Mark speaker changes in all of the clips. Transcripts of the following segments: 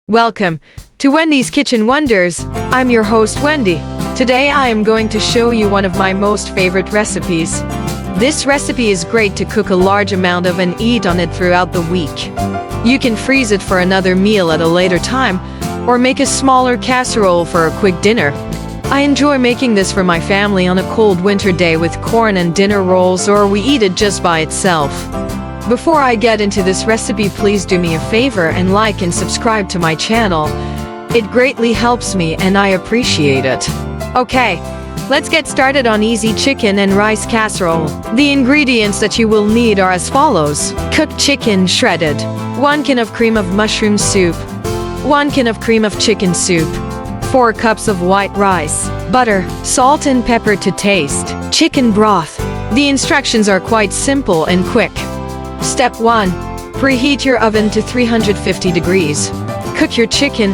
Speaker 1: Welcome to Wendy's Kitchen Wonders. I'm your host Wendy. Today I am going to show you one of my most favorite recipes. This recipe is great to cook a large amount of and eat on it throughout the week. You can freeze it for another meal at a later time, or make a smaller casserole for a quick dinner. I enjoy making this for my family on a cold winter day with corn and dinner rolls, or we eat it just by itself. Before I get into this recipe, please do me a favor and like and subscribe to my channel. It greatly helps me and I appreciate it. Okay, let's get started on easy chicken and rice casserole. The ingredients that you will need are as follows. Cooked chicken shredded, 1 can of cream of mushroom soup, 1 can of cream of chicken soup, 4 cups of white rice, butter, salt and pepper to taste, chicken broth. The instructions are quite simple and quick. Step 1. Preheat your oven to 350 degrees. Cook your chicken.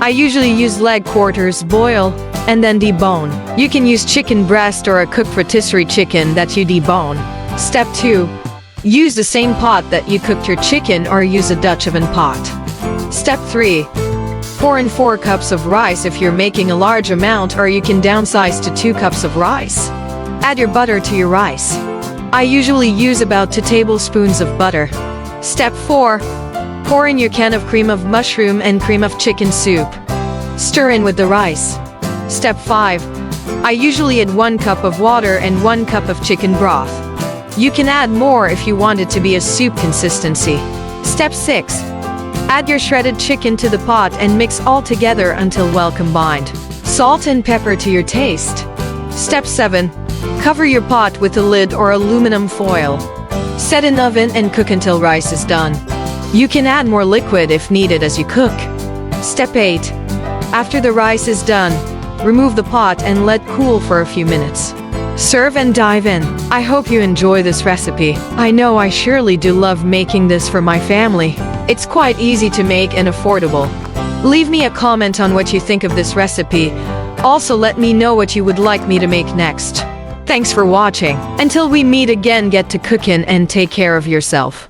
Speaker 1: I usually use leg quarters, boil, and then debone. You can use chicken breast or a cooked rotisserie chicken that you debone. Step 2. Use the same pot that you cooked your chicken or use a Dutch oven pot. Step 3. Pour in 4 cups of rice if you're making a large amount, or you can downsize to 2 cups of rice. Add your butter to your rice. I usually use about 2 tablespoons of butter. Step 4. Pour in your can of cream of mushroom and cream of chicken soup. Stir in with the rice. Step 5. I usually add 1 cup of water and 1 cup of chicken broth. You can add more if you want it to be a soup consistency. Step 6. Add your shredded chicken to the pot and mix all together until well combined. Salt and pepper to your taste. Step 7. Cover your pot with a lid or aluminum foil. Set in oven and cook until rice is done. You can add more liquid if needed as you cook. Step 8. After the rice is done, remove the pot and let cool for a few minutes. Serve and dive in. I hope you enjoy this recipe. I know I surely do love making this for my family. It's quite easy to make and affordable. Leave me a comment on what you think of this recipe. Also, let me know what you would like me to make next. Thanks for watching. Until we meet again, get to cooking and take care of yourself.